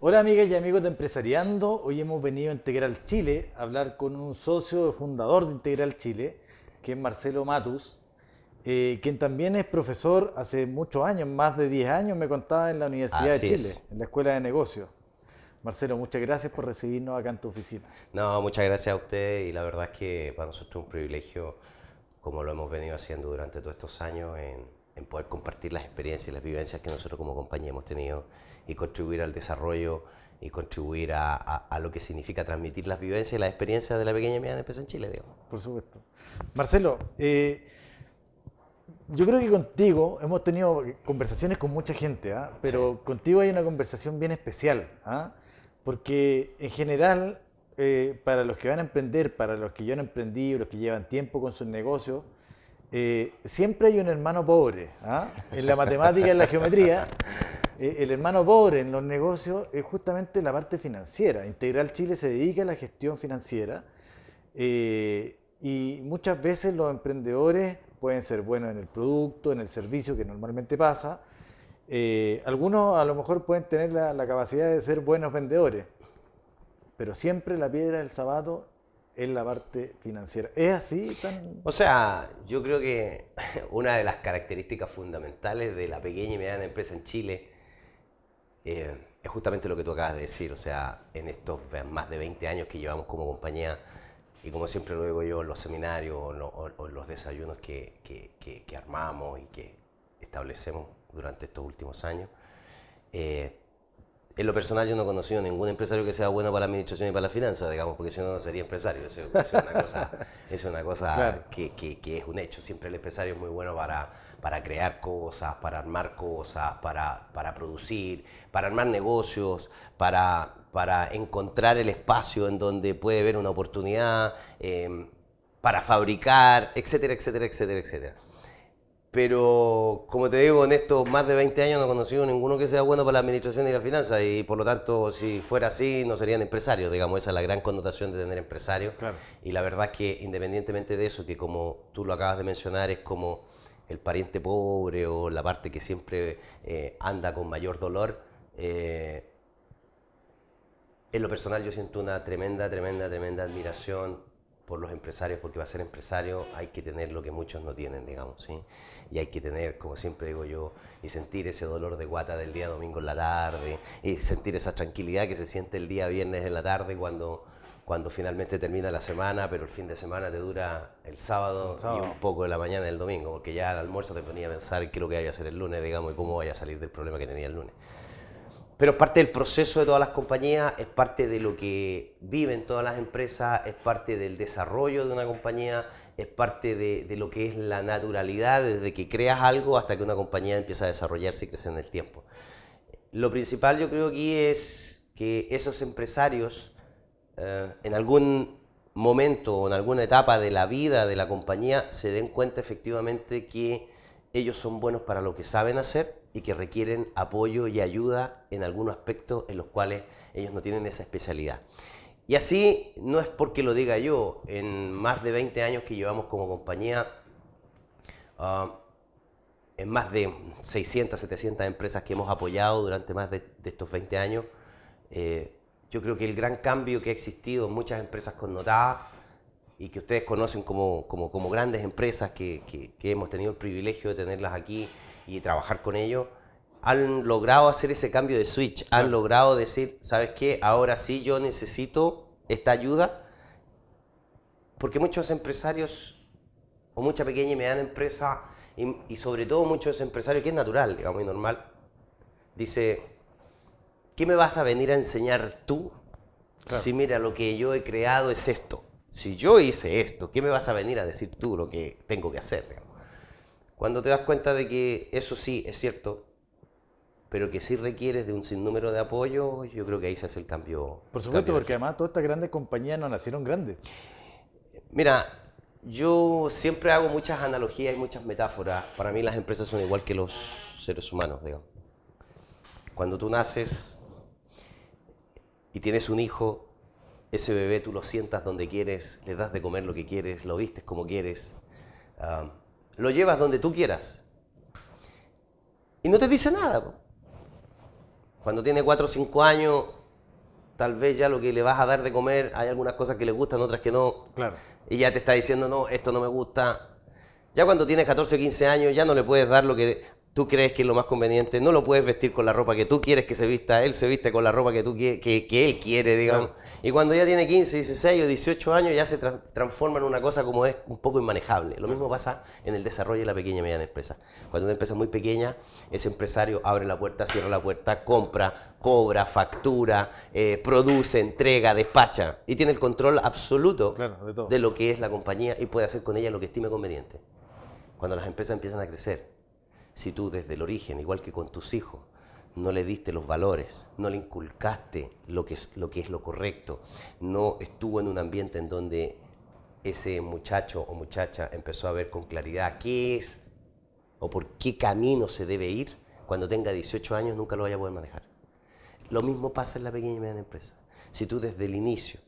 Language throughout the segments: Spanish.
Hola amigas y amigos de Empresariando, hoy hemos venido a Integral Chile a hablar con un socio fundador de Integral Chile, que es Marcelo Matus, quien también es profesor hace muchos años, más de 10 años me contaba en la Universidad de Así Chile, es. en la Escuela de Negocios. Marcelo, muchas gracias por recibirnos acá en tu oficina. No, muchas gracias a usted y la verdad es que para nosotros es un privilegio, como lo hemos venido haciendo durante todos estos años, en poder compartir las experiencias y las vivencias que nosotros como compañía hemos tenido y contribuir al desarrollo y contribuir a lo que significa transmitir las vivencias y las experiencias de la pequeña y mediana empresa en Chile, digamos. Por supuesto. Marcelo, yo creo que contigo hemos tenido conversaciones con mucha gente, ¿ah? Sí. Pero contigo hay una conversación bien especial, ¿ah? Porque en general, para los que van a emprender, para los que ya han emprendido, los que llevan tiempo con sus negocios, siempre hay un hermano pobre, ¿ah? En la matemática y en la geometría, el hermano pobre en los negocios es justamente la parte financiera. Integral Chile se dedica a la gestión financiera y muchas veces los emprendedores pueden ser buenos en el producto, en el servicio que normalmente pasa. Algunos a lo mejor pueden tener la capacidad de ser buenos vendedores, pero siempre la piedra del zapato es la parte financiera. ¿Es así tan...? O sea, yo creo que una de las características fundamentales de la pequeña y mediana empresa en Chile es justamente lo que tú acabas de decir. O sea, en estos más de 20 años que llevamos como compañía, y como siempre lo digo yo en los seminarios o en los desayunos que armamos y que establecemos durante estos últimos años, eh, en lo personal yo no he conocido ningún empresario que sea bueno para la administración y para la finanza, digamos, porque si no, no sería empresario. Es una cosa Claro. que es un hecho. Siempre el empresario es muy bueno para crear cosas, para armar cosas, para producir, para armar negocios, para encontrar el espacio en donde puede ver una oportunidad, para fabricar, etcétera, etcétera, etcétera, etcétera. Pero, como te digo, en estos más de 20 años no he conocido ninguno que sea bueno para la administración y la finanza y por lo tanto, si fuera así, no serían empresarios, digamos, esa es la gran connotación de tener empresarios. Claro. Y la verdad es que independientemente de eso, que como tú lo acabas de mencionar, es como el pariente pobre o la parte que siempre anda con mayor dolor, en lo personal yo siento una tremenda, tremenda, tremenda admiración por los empresarios, porque para ser empresario hay que tener lo que muchos no tienen, digamos, ¿sí? Y hay que tener, como siempre digo yo, y sentir ese dolor de guata del día domingo en la tarde, y sentir esa tranquilidad que se siente el día viernes en la tarde cuando finalmente termina la semana, pero el fin de semana te dura el sábado El y sábado. un poco de la mañana del domingo, porque ya al almuerzo te ponía a pensar qué es lo que vaya a hacer el lunes, digamos, y cómo vaya a salir del problema que tenía el lunes. Pero es parte del proceso de todas las compañías, es parte de lo que viven todas las empresas, es parte del desarrollo de una compañía, es parte de lo que es la naturalidad desde que creas algo hasta que una compañía empieza a desarrollarse y crecer en el tiempo. Lo principal yo creo aquí es que esos empresarios en algún momento o en alguna etapa de la vida de la compañía se den cuenta efectivamente que ellos son buenos para lo que saben hacer y que requieren apoyo y ayuda en algunos aspectos en los cuales ellos no tienen esa especialidad. Y así, no es porque lo diga yo, en más de 20 años que llevamos como compañía, uh, en más de 600, 700 empresas que hemos apoyado durante más de estos 20 años, yo creo que el gran cambio que ha existido en muchas empresas connotadas y que ustedes conocen como grandes empresas que hemos tenido el privilegio de tenerlas aquí y trabajar con ellos, han logrado hacer ese cambio de switch, han Claro. logrado decir, ¿sabes qué? Ahora sí yo necesito esta ayuda, porque muchos empresarios o mucha pequeña y mediana empresa y sobre todo muchos empresarios, que es natural, digamos, y normal, dice, ¿qué me vas a venir a enseñar tú Claro. si mira lo que yo he creado es esto? Si yo hice esto, ¿qué me vas a venir a decir tú lo que tengo que hacer? Digamos? Cuando te das cuenta de que eso sí es cierto, pero que sí requieres de un sinnúmero de apoyo, yo creo que ahí se hace Por el supuesto, cambio de porque giro. además todas estas grandes compañías no nacieron grandes. Mira, yo siempre hago muchas analogías y muchas metáforas. Para mí las empresas son igual que los seres humanos, digamos. Cuando tú naces y tienes un hijo, ese bebé tú lo sientas donde quieres, le das de comer lo que quieres, lo vistes como quieres, uh, lo llevas donde tú quieras y no te dice nada. Cuando tiene 4 o 5 años, tal vez ya lo que le vas a dar de comer, hay algunas cosas que le gustan, otras que no. Claro. Y ya te está diciendo, no, esto no me gusta. Ya cuando tienes 14 o 15 años, ya no le puedes dar lo que tú crees que es lo más conveniente, no lo puedes vestir con la ropa que tú quieres que se vista, él se viste con la ropa que, que él quiere, digamos. Claro. Y cuando ya tiene 15, 16 o 18 años, ya se transforma en una cosa como es un poco inmanejable. Lo mismo pasa en el desarrollo de la pequeña y mediana empresa. Cuando una empresa es muy pequeña, ese empresario abre la puerta, cierra la puerta, compra, cobra, factura, produce, entrega, despacha y tiene el control absoluto, claro, de todo, de lo que es la compañía y puede hacer con ella lo que estime conveniente. Cuando las empresas empiezan a crecer, si tú desde el origen, igual que con tus hijos, no le diste los valores, no le inculcaste lo que es lo correcto, no estuvo en un ambiente en donde ese muchacho o muchacha empezó a ver con claridad qué es o por qué camino se debe ir, cuando tenga 18 años nunca lo vaya a poder manejar. Lo mismo pasa en la pequeña y mediana empresa. Si tú desde el inicio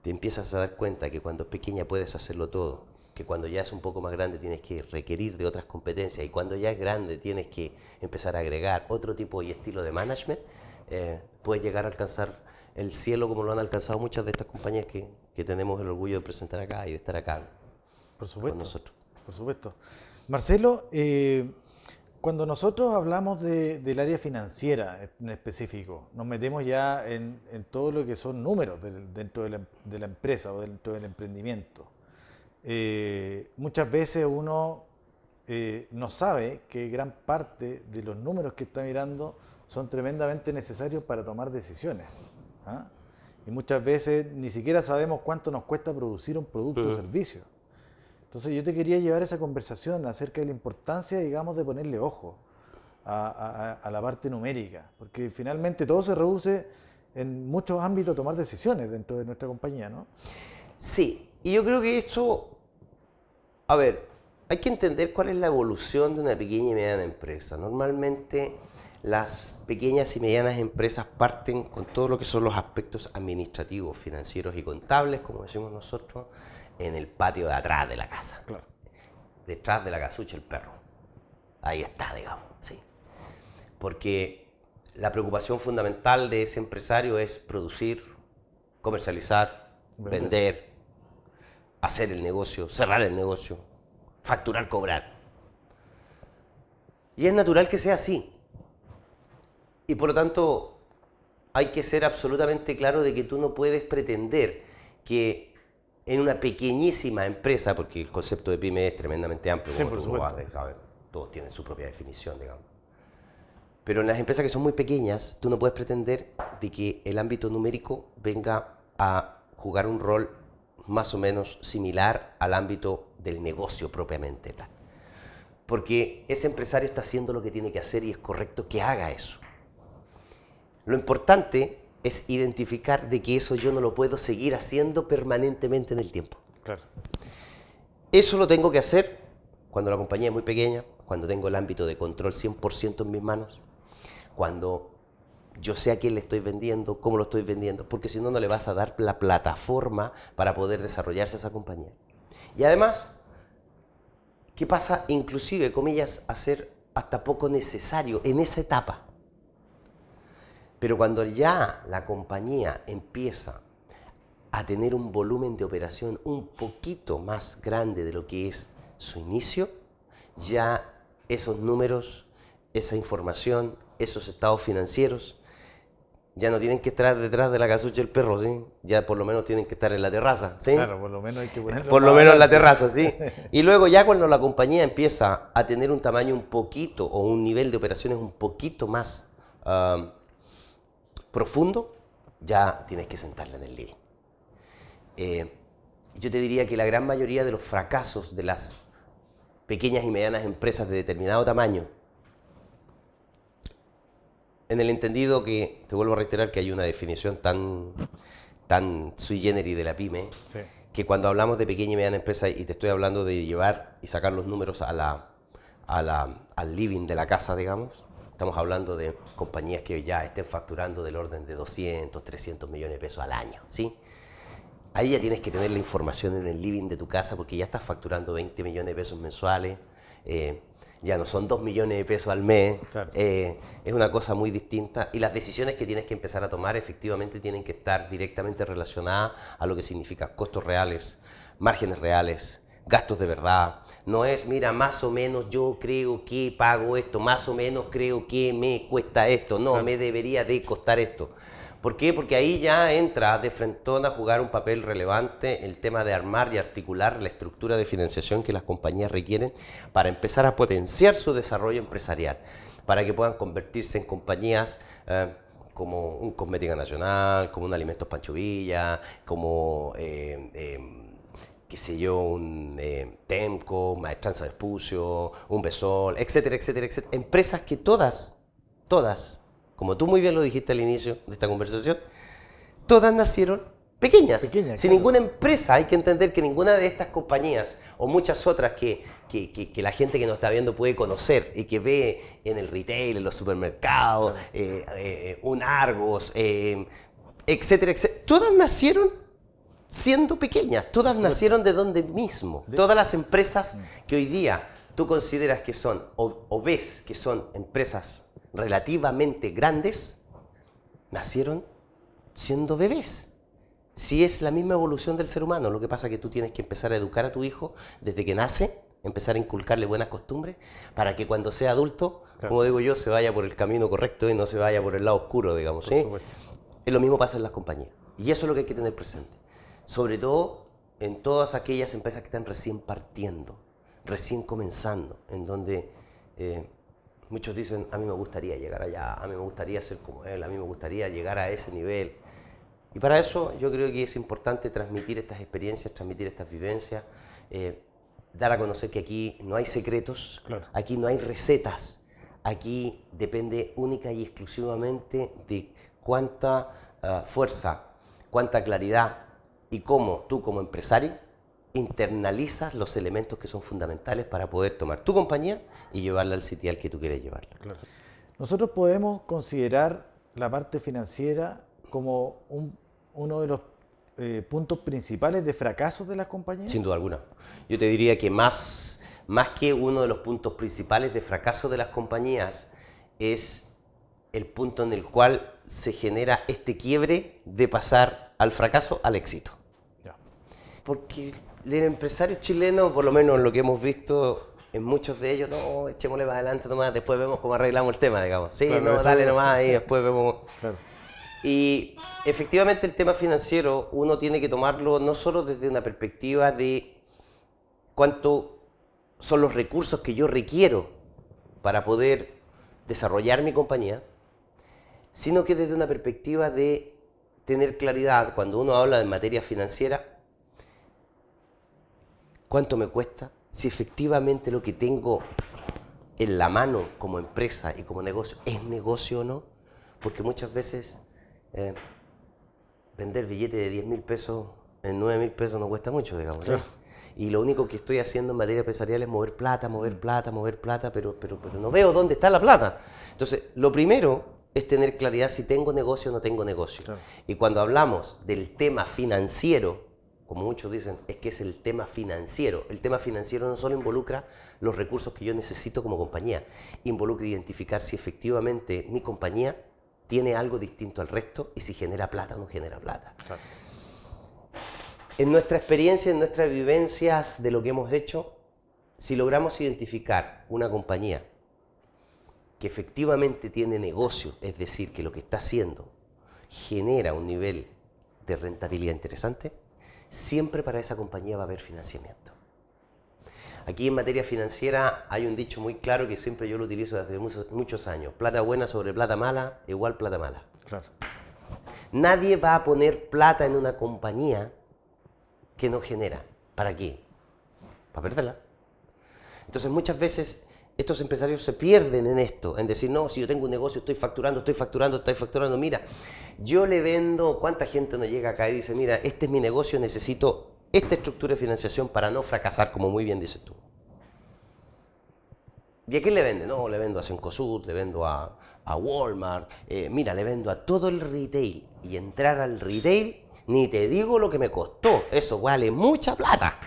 te empiezas a dar cuenta que cuando es pequeña puedes hacerlo todo, que cuando ya es un poco más grande tienes que requerir de otras competencias y cuando ya es grande tienes que empezar a agregar otro tipo y estilo de management, puedes llegar a alcanzar el cielo como lo han alcanzado muchas de estas compañías que tenemos el orgullo de presentar acá y de estar acá por supuesto, con nosotros. Por supuesto. Marcelo, cuando nosotros hablamos del área financiera en específico, nos metemos ya en todo lo que son números dentro de la empresa o dentro del emprendimiento. Muchas veces uno no sabe que gran parte de los números que está mirando son tremendamente necesarios para tomar decisiones. ¿Ah? Y muchas veces ni siquiera sabemos cuánto nos cuesta producir un producto o servicio. Entonces yo te quería llevar esa conversación acerca de la importancia, digamos, de ponerle ojo a la parte numérica, porque finalmente todo se reduce en muchos ámbitos a tomar decisiones dentro de nuestra compañía, ¿no? Sí, y yo creo que esto, a ver, hay que entender cuál es la evolución de una pequeña y mediana empresa. Normalmente las pequeñas y medianas empresas parten con todo lo que son los aspectos administrativos, financieros y contables, como decimos nosotros, en el patio de atrás de la casa. Claro. Detrás de la casucha el perro. Ahí está, digamos, sí. Porque la preocupación fundamental de ese empresario es producir, comercializar, vender, hacer el negocio, cerrar el negocio, facturar, cobrar. Y es natural que sea así. Y por lo tanto, hay que ser absolutamente claro de que tú no puedes pretender que en una pequeñísima empresa, porque el concepto de pyme es tremendamente amplio, sí, como tú lo vas a saber, todos tienen su propia definición, digamos. Pero en las empresas que son muy pequeñas, tú no puedes pretender de que el ámbito numérico venga a jugar un rol más o menos similar al ámbito del negocio propiamente tal. Porque ese empresario está haciendo lo que tiene que hacer y es correcto que haga eso. Lo importante es identificar de que eso yo no lo puedo seguir haciendo permanentemente en el tiempo. Claro. Eso lo tengo que hacer cuando la compañía es muy pequeña, cuando tengo el ámbito de control 100% en mis manos, cuando yo sé a quién le estoy vendiendo, cómo lo estoy vendiendo, porque si no, no le vas a dar la plataforma para poder desarrollarse esa compañía. Y además, ¿qué pasa? Inclusive, comillas, a ser hasta poco necesario en esa etapa. Pero cuando ya la compañía empieza a tener un volumen de operación un poquito más grande de lo que es su inicio, ya esos números, esa información, esos estados financieros, ya no tienen que estar detrás de la casucha del perro, ¿sí? Ya por lo menos tienen que estar en la terraza, ¿sí? Claro, por lo menos hay que ponerlo. Por lo menos en la terraza, ¿sí? Y luego ya cuando la compañía empieza a tener un tamaño un poquito o un nivel de operaciones un poquito más profundo, ya tienes que sentarla en el living. Yo te diría que la gran mayoría de los fracasos de las pequeñas y medianas empresas de determinado tamaño, en el entendido que, te vuelvo a reiterar que hay una definición tan sui generis de la pyme, sí, que cuando hablamos de pequeña y mediana empresa, y te estoy hablando de llevar y sacar los números al living de la casa, digamos, estamos hablando de compañías que ya estén facturando del orden de 200, 300 millones de pesos al año, ¿sí? Ahí ya tienes que tener la información en el living de tu casa porque ya estás facturando 20 millones de pesos mensuales. ya no son 2 millones de pesos al mes, Claro. Es una cosa muy distinta y las decisiones que tienes que empezar a tomar efectivamente tienen que estar directamente relacionadas a lo que significa costos reales, márgenes reales, gastos de verdad. No es, mira, más o menos yo creo que pago esto, más o menos creo que me cuesta esto, no, Claro. me debería de costar esto. ¿Por qué? Porque ahí ya entra de frentón a jugar un papel relevante el tema de armar y articular la estructura de financiación que las compañías requieren para empezar a potenciar su desarrollo empresarial, para que puedan convertirse en compañías como un Cosmética Nacional, como un Alimentos Pancho Villa, como qué sé yo, un Temco, Maestranza Vespucio, un Besol, etcétera, etcétera, etcétera. Empresas que todas, como tú muy bien lo dijiste al inicio de esta conversación, todas nacieron pequeñas. Pequeñas, Si claro. ninguna empresa, hay que entender que ninguna de estas compañías o muchas otras que la gente que nos está viendo puede conocer y que ve en el retail, en los supermercados, un Argos, etcétera, etcétera, todas nacieron siendo pequeñas, todas nacieron de donde mismo. Todas las empresas que hoy día tú consideras que son o ves que son empresas relativamente grandes, nacieron siendo bebés. Si es la misma evolución del ser humano, lo que pasa es que tú tienes que empezar a educar a tu hijo desde que nace, empezar a inculcarle buenas costumbres, para que cuando sea adulto, Claro. como digo yo, se vaya por el camino correcto y no se vaya por el lado oscuro, digamos. Por ¿sí? supuesto. Lo mismo pasa en las compañías. Y eso es lo que hay que tener presente. Sobre todo en todas aquellas empresas que están recién partiendo, recién comenzando, en donde muchos dicen, a mí me gustaría llegar allá, a mí me gustaría ser como él, a mí me gustaría llegar a ese nivel. Y para eso yo creo que es importante transmitir estas experiencias, transmitir estas vivencias, dar a conocer que aquí no hay secretos, Claro. aquí no hay recetas, aquí depende única y exclusivamente de cuánta fuerza, cuánta claridad y cómo tú como empresario internalizas los elementos que son fundamentales para poder tomar tu compañía y llevarla al sitial que tú quieres llevarla. Claro. Nosotros podemos considerar la parte financiera como uno de los puntos principales de fracasos de las compañías. Sin duda alguna. Yo te diría que más que uno de los puntos principales de fracaso de las compañías es el punto en el cual se genera este quiebre de pasar al fracaso al éxito. Ya. Porque el empresario chileno, por lo menos lo que hemos visto en muchos de ellos, no, echémosle para adelante nomás, después vemos cómo arreglamos el tema, digamos. Sí, Claro, no, eso- dale nomás y después vemos. Claro. Y efectivamente el tema financiero uno tiene que tomarlo no solo desde una perspectiva de cuánto son los recursos que yo requiero para poder desarrollar mi compañía, sino que desde una perspectiva de tener claridad cuando uno habla de materia financiera, cuánto me cuesta, si efectivamente lo que tengo en la mano como empresa y como negocio es negocio o no, porque muchas veces vender billetes de 10.000 pesos en 9.000 pesos no cuesta mucho, digamos. ¿sí? Y lo único que estoy haciendo en materia empresarial es mover plata, pero no veo dónde está la plata. Entonces, lo primero es tener claridad si tengo negocio o no tengo negocio. Claro. Y cuando hablamos del tema financiero, como muchos dicen, es que es el tema financiero. El tema financiero no solo involucra los recursos que yo necesito como compañía, involucra identificar si efectivamente mi compañía tiene algo distinto al resto y si genera plata o no genera plata. Claro. En nuestra experiencia, en nuestras vivencias de lo que hemos hecho, si logramos identificar una compañía que efectivamente tiene negocio, es decir, que lo que está haciendo genera un nivel de rentabilidad interesante, siempre para esa compañía va a haber financiamiento. Aquí en materia financiera hay un dicho muy claro que siempre yo lo utilizo desde muchos años. Plata buena sobre plata mala igual plata mala. Claro. Nadie va a poner plata en una compañía que no genera. ¿Para qué? Para perderla. Entonces muchas veces estos empresarios se pierden en esto, en decir, no, si yo tengo un negocio, estoy facturando, mira, yo le vendo, ¿cuánta gente no llega acá y dice, mira, este es mi negocio, necesito esta estructura de financiación para no fracasar, como muy bien dices tú? ¿Y a quién le vende? No, le vendo a Cencosud, le vendo a Walmart, mira, le vendo a todo el retail. Y entrar al retail, ni te digo lo que me costó, eso vale mucha plata,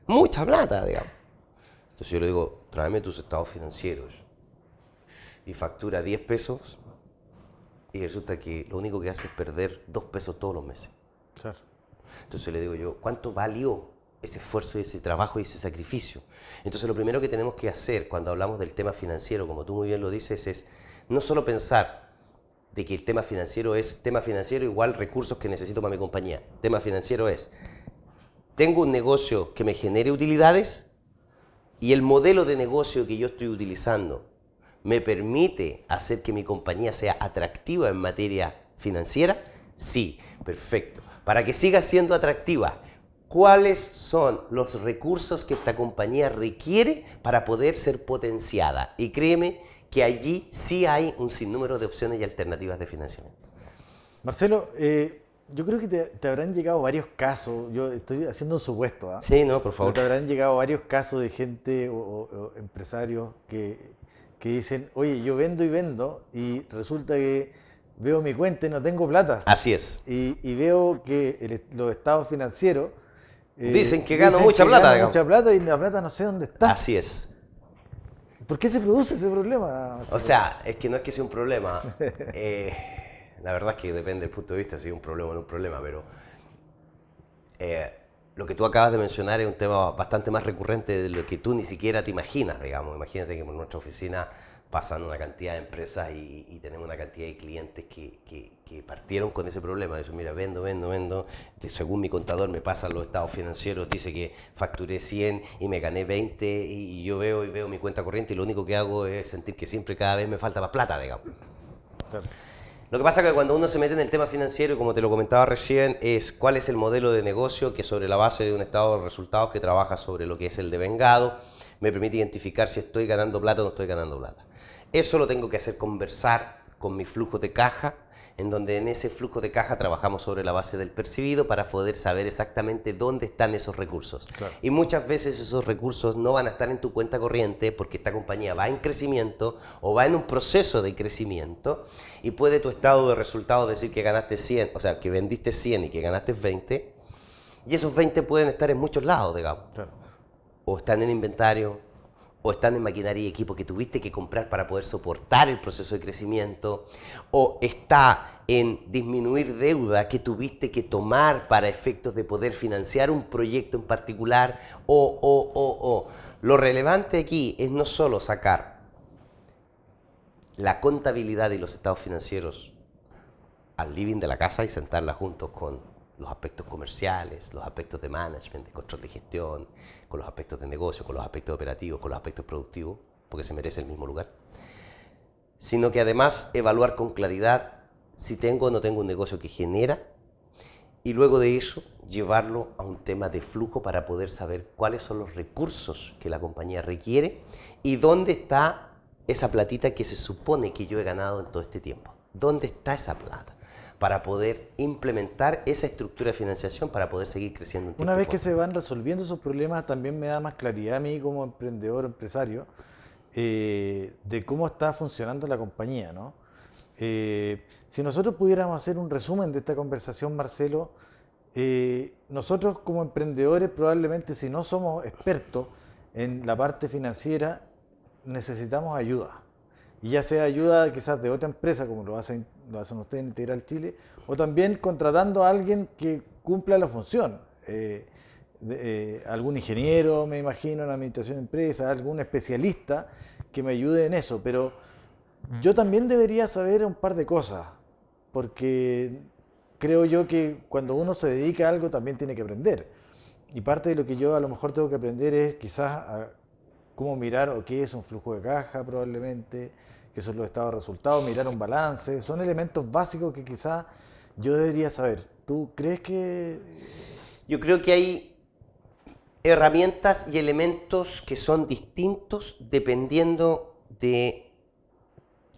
digamos. Entonces yo le digo, tráeme tus estados financieros. Y factura 10 pesos y resulta que lo único que hace es perder 2 pesos todos los meses. Claro. Entonces le digo yo, ¿cuánto valió ese esfuerzo y ese trabajo y ese sacrificio? Entonces lo primero que tenemos que hacer cuando hablamos del tema financiero, como tú muy bien lo dices, es no solo pensar de que el tema financiero es tema financiero igual recursos que necesito para mi compañía. Tema financiero es, tengo un negocio que me genere utilidades y el modelo de negocio que yo estoy utilizando me permite hacer que mi compañía sea atractiva en materia financiera. Sí, perfecto. Para que siga siendo atractiva, ¿cuáles son los recursos que esta compañía requiere para poder ser potenciada? Y créeme que allí sí hay un sinnúmero de opciones y alternativas de financiamiento. Marcelo, yo creo que te habrán llegado varios casos, yo estoy haciendo un supuesto, ¿ah? Sí, no, por favor. Pero te habrán llegado varios casos de gente o empresarios que dicen, oye, yo vendo y resulta que veo mi cuenta y no tengo plata. Así es. Y veo que los estados financieros dicen que gano mucha plata, digamos. Mucha plata y la plata no sé dónde está. Así es. ¿Por qué se produce ese problema, Marcelo? O sea, es que no es que sea un problema. La verdad es que depende del punto de vista si es un problema o no un problema, pero lo que tú acabas de mencionar es un tema bastante más recurrente de lo que tú ni siquiera te imaginas, digamos. Imagínate que por nuestra oficina pasan una cantidad de empresas y tenemos una cantidad de clientes que partieron con ese problema. Dicen, mira, vendo, según mi contador me pasan los estados financieros, dice que facturé 100 y me gané 20 y yo veo mi cuenta corriente y lo único que hago es sentir que siempre cada vez me falta más plata, digamos. Claro. Lo que pasa es que cuando uno se mete en el tema financiero, y como te lo comentaba recién, es cuál es el modelo de negocio que sobre la base de un estado de resultados que trabaja sobre lo que es el devengado, me permite identificar si estoy ganando plata o no estoy ganando plata. Eso lo tengo que hacer conversar con mi flujo de caja, en donde en ese flujo de caja trabajamos sobre la base del percibido para poder saber exactamente dónde están esos recursos. Claro. Y muchas veces esos recursos no van a estar en tu cuenta corriente porque esta compañía va en crecimiento o va en un proceso de crecimiento y puede tu estado de resultados decir que ganaste 100, o sea, que vendiste 100 y que ganaste 20 y esos 20 pueden estar en muchos lados, digamos. Claro. O están en inventario, o están en maquinaria y equipo que tuviste que comprar para poder soportar el proceso de crecimiento, o está en disminuir deuda que tuviste que tomar para efectos de poder financiar un proyecto en particular, o. Lo relevante aquí es no solo sacar la contabilidad y los estados financieros al living de la casa y sentarla juntos con los aspectos comerciales, los aspectos de management, de control de gestión, con los aspectos de negocio, con los aspectos operativos, con los aspectos productivos, porque se merece el mismo lugar, sino que además evaluar con claridad si tengo o no tengo un negocio que genera y luego de eso llevarlo a un tema de flujo para poder saber cuáles son los recursos que la compañía requiere y dónde está esa platita que se supone que yo he ganado en todo este tiempo. ¿Dónde está esa plata? Para poder implementar esa estructura de financiación para poder seguir creciendo en tiempo. Una vez que se van resolviendo esos problemas, también me da más claridad a mí como emprendedor o empresario de cómo está funcionando la compañía, ¿no? Si nosotros pudiéramos hacer un resumen de esta conversación, Marcelo, nosotros como emprendedores probablemente si no somos expertos en la parte financiera, necesitamos ayuda. Y ya sea ayuda quizás de otra empresa, como lo hacen ustedes en Integral Chile, o también contratando a alguien que cumpla la función. Algún ingeniero, me imagino, en administración de empresas, algún especialista que me ayude en eso. Pero yo también debería saber un par de cosas, porque creo yo que cuando uno se dedica a algo también tiene que aprender. Y parte de lo que yo a lo mejor tengo que aprender es quizás a cómo mirar o qué es un flujo de caja probablemente, qué son los estados de resultados, mirar un balance. Son elementos básicos que quizás yo debería saber. ¿Tú crees que...? Yo creo que hay herramientas y elementos que son distintos dependiendo de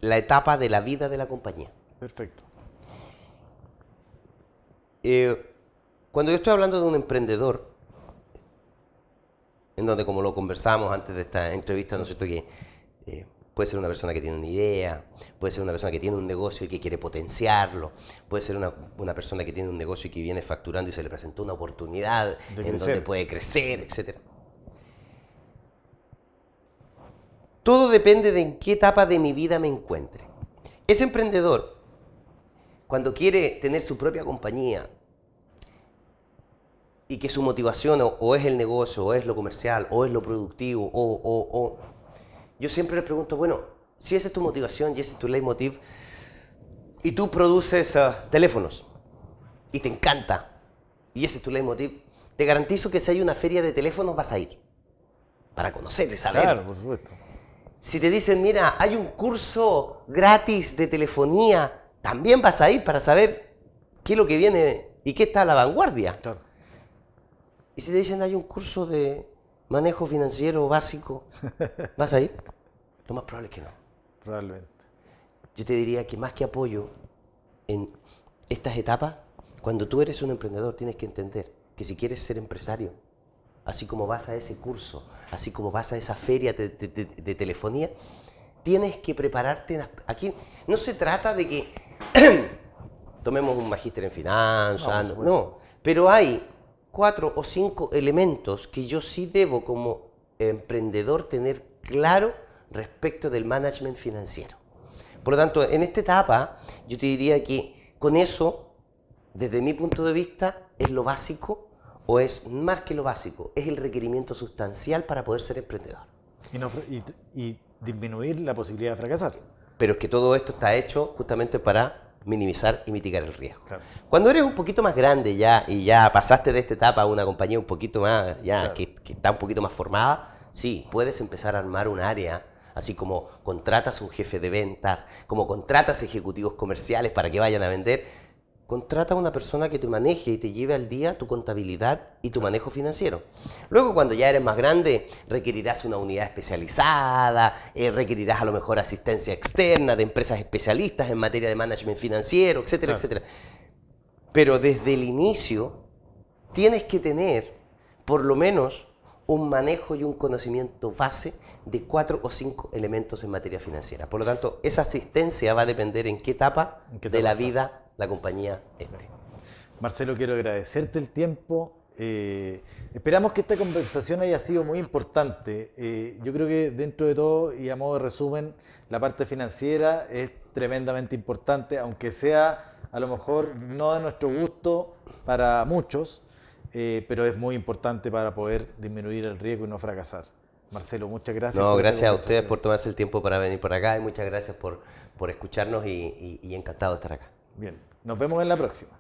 la etapa de la vida de la compañía. Perfecto. Cuando yo estoy hablando de un emprendedor, en donde, como lo conversamos antes de esta entrevista, ¿no es cierto?, que puede ser una persona que tiene una idea, puede ser una persona que tiene un negocio y que quiere potenciarlo, puede ser una persona que tiene un negocio y que viene facturando y se le presentó una oportunidad en donde puede crecer, etc. Todo depende de en qué etapa de mi vida me encuentre. Ese emprendedor, cuando quiere tener su propia compañía y que su motivación o es el negocio, o es lo comercial, o es lo productivo, yo siempre le pregunto, bueno, si esa es tu motivación y ese es tu leitmotiv, y tú produces teléfonos, y te encanta, y ese es tu leitmotiv, te garantizo que si hay una feria de teléfonos vas a ir, para conocer y saber. Claro, por supuesto. Si te dicen, mira, hay un curso gratis de telefonía, también vas a ir para saber qué es lo que viene y qué está a la vanguardia. Claro. Y si te dicen, hay un curso de manejo financiero básico, ¿vas a ir? Lo más probable es que no. Probablemente. Yo te diría que más que apoyo en estas etapas, cuando tú eres un emprendedor tienes que entender que si quieres ser empresario, así como vas a ese curso, así como vas a esa feria de telefonía, tienes que prepararte. Aquí no se trata de que tomemos un magíster en finanzas, no, pero hay 4 o 5 elementos que yo sí debo como emprendedor tener claro respecto del management financiero. Por lo tanto, en esta etapa yo te diría que con eso, desde mi punto de vista, es lo básico, o es más que lo básico, es el requerimiento sustancial para poder ser emprendedor. Y disminuir la posibilidad de fracasar. Pero es que todo esto está hecho justamente para minimizar y mitigar el riesgo. Claro. Cuando eres un poquito más grande ya y ya pasaste de esta etapa a una compañía un poquito más, ya claro, que está un poquito más formada, sí, puedes empezar a armar un área, así como contratas un jefe de ventas, como contratas ejecutivos comerciales para que vayan a vender. Contrata a una persona que te maneje y te lleve al día tu contabilidad y tu manejo financiero. Luego, cuando ya eres más grande, requerirás una unidad especializada, requerirás a lo mejor asistencia externa de empresas especialistas en materia de management financiero, etcétera, claro, etcétera. Pero desde el inicio tienes que tener por lo menos un manejo y un conocimiento base de 4 o 5 elementos en materia financiera. Por lo tanto, esa asistencia va a depender en qué etapa de la vida la compañía esté. Marcelo, quiero agradecerte el tiempo. Esperamos que esta conversación haya sido muy importante. Yo creo que dentro de todo, y a modo de resumen, la parte financiera es tremendamente importante, aunque sea a lo mejor no de nuestro gusto para muchos, pero es muy importante para poder disminuir el riesgo y no fracasar. Marcelo, muchas gracias. No, gracias a ustedes por tomarse el tiempo para venir por acá y muchas gracias por escucharnos y encantado de estar acá. Bien, nos vemos en la próxima.